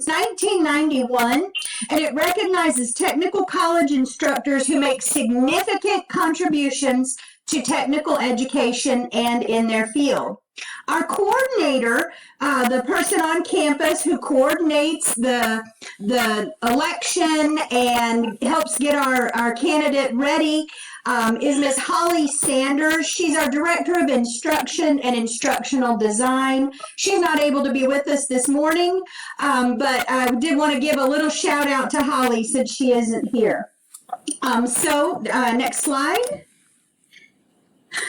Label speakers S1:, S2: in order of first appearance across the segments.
S1: 1991, and it recognizes technical college instructors who make significant contributions to technical education and in their field. Our coordinator, the person on campus who coordinates the election and helps get our candidate ready, is Ms. Holly Sanders. She's our Director of Instruction and Instructional Design. She's not able to be with us this morning, but I did want to give a little shout out to Holly since she isn't here. Next slide.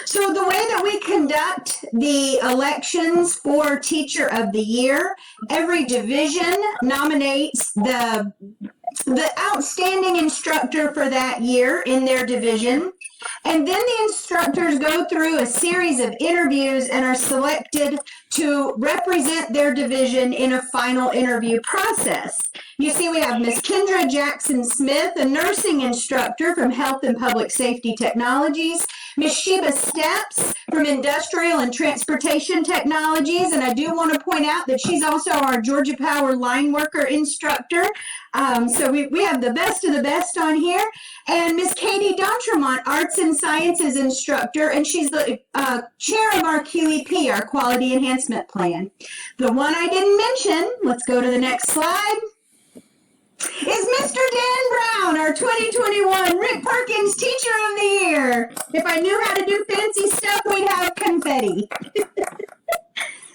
S1: So the way that we conduct the elections for Teacher of the Year, every division nominates the outstanding instructor for that year in their division. And then the instructors go through a series of interviews and are selected to represent their division in a final interview process. You see, we have Ms. Kendra Jackson Smith, a nursing instructor from Health and Public Safety Technologies, Ms. Sheba Steps from Industrial and Transportation Technologies, and I do want to point out that she's also our Georgia Power line worker instructor. So we have the best of the best on here. And Ms. Katie D'Entremont, Arts and Sciences instructor, and she's the chair of our QEP, our Quality Enhancement Plan. The one I didn't mention, let's go to the next slide, is Mr. Dan Brown, our 2021 Rick Perkins Teacher of the Year. If I knew how to do fancy stuff, we'd have confetti.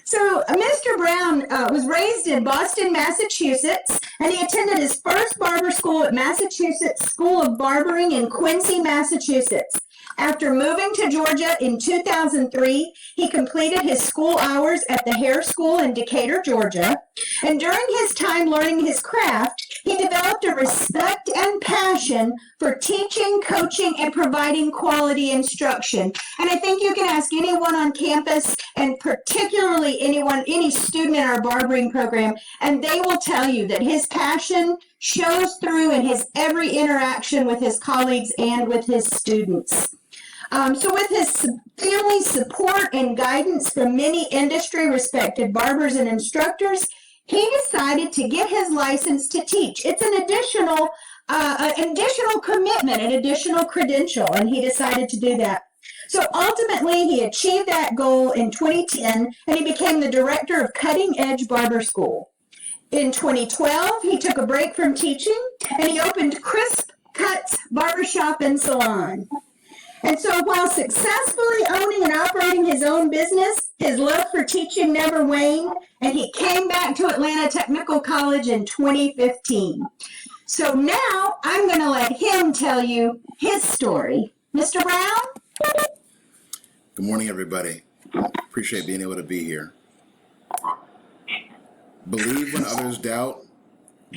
S1: So Mr. Brown was raised in Boston, Massachusetts, and he attended his first barber school at Massachusetts School of Barbering in Quincy, Massachusetts. After moving to Georgia in 2003, he completed his school hours at the Hair School in Decatur, Georgia. And during his time learning his craft, he developed a respect and passion for teaching, coaching, and providing quality instruction. And I think you can ask anyone on campus, and particularly any student in our barbering program, and they will tell you that his passion shows through in his every interaction with his colleagues and with his students. So with his family support and guidance from many industry-respected barbers and instructors, he decided to get his license to teach. It's an additional commitment, an additional credential, and he decided to do that. So ultimately, he achieved that goal in 2010, and he became the director of Cutting Edge Barber School. In 2012, he took a break from teaching, and he opened Crisp Cuts Barbershop and Salon. And so while successfully owning and operating his own business, his love for teaching never waned, and he came back to Atlanta Technical College in 2015. So now I'm going to let him tell you his story. Mr. Brown?
S2: Good morning, everybody. Appreciate being able to be here. Believe when others doubt,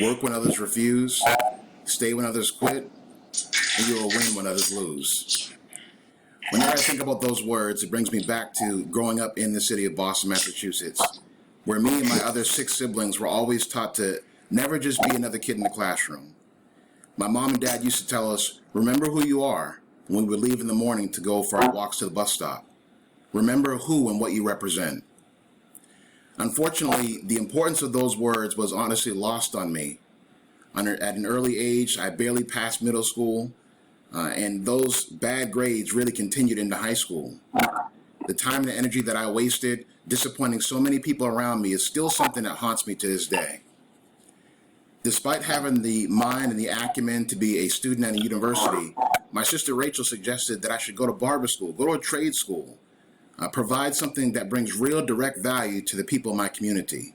S2: work when others refuse, stay when others quit, and you will win when others lose. Whenever I think about those words, it brings me back to growing up in the city of Boston, Massachusetts, where me and my other 6 siblings were always taught to never just be another kid in the classroom. My mom and dad used to tell us, remember who you are, when we would leave in the morning to go for our walks to the bus stop. Remember who and what you represent. Unfortunately, the importance of those words was honestly lost on me. At an early age, I barely passed middle school, and those bad grades really continued into high school. The time and the energy that I wasted disappointing so many people around me is still something that haunts me to this day. Despite having the mind and the acumen to be a student at a university, my sister Rachel suggested that I should go to barber school, go to a trade school, provide something that brings real direct value to the people in my community.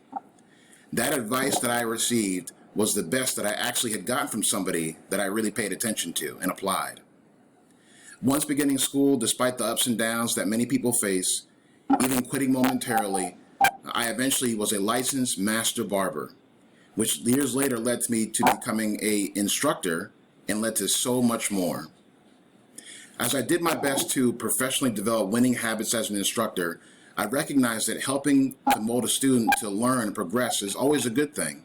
S2: That advice that I received was the best that I actually had gotten from somebody that I really paid attention to and applied. Once beginning school, despite the ups and downs that many people face, even quitting momentarily, I eventually was a licensed master barber, which years later led me to becoming an instructor and led to so much more. As I did my best to professionally develop winning habits as an instructor, I recognized that helping to mold a student to learn and progress is always a good thing.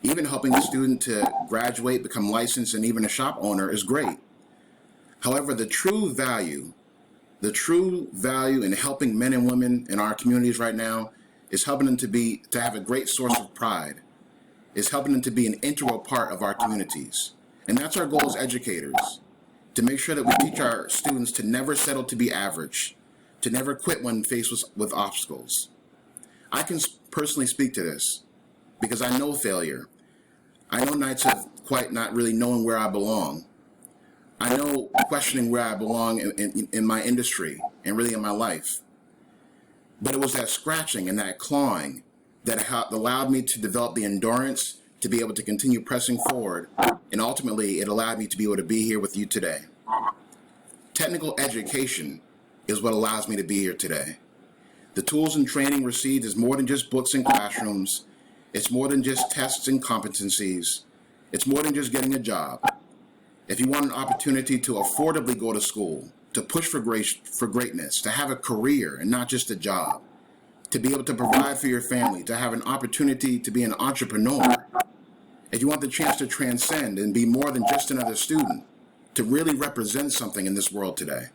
S2: Even helping a student to graduate, become licensed, and even a shop owner is great. However, the true value in helping men and women in our communities right now is helping them to have a great source of pride. is helping them to be an integral part of our communities. And that's our goal as educators, to make sure that we teach our students to never settle to be average, to never quit when faced with obstacles. I can personally speak to this because I know failure. I know nights of quite not really knowing where I belong. I know questioning where I belong in my industry and really in my life. But it was that scratching and that clawing that allowed me to develop the endurance to be able to continue pressing forward, and ultimately it allowed me to be able to be here with you today. Technical education is what allows me to be here today. The tools and training received is more than just books and classrooms. It's more than just tests and competencies. It's more than just getting a job. If you want an opportunity to affordably go to school, to push for greatness, to have a career and not just a job, to be able to provide for your family, to have an opportunity to be an entrepreneur, if you want the chance to transcend and be more than just another student, to really represent something in this world today,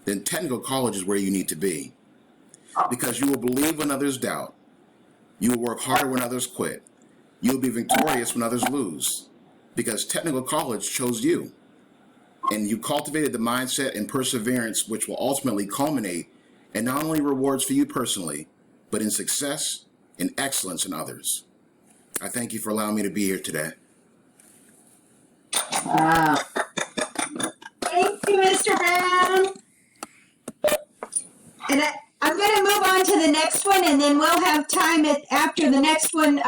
S2: then technical college is where you need to be. Because you will believe when others doubt. You will work harder when others quit. You will be victorious when others lose. Because technical college chose you. And you cultivated the mindset and perseverance which will ultimately culminate in not only rewards for you personally, but in success and excellence in others. I thank you for allowing me to be here today.
S1: Wow. Thank you, Mr. Brown. And I'm going to move on to the next one, and then we'll have time after the next one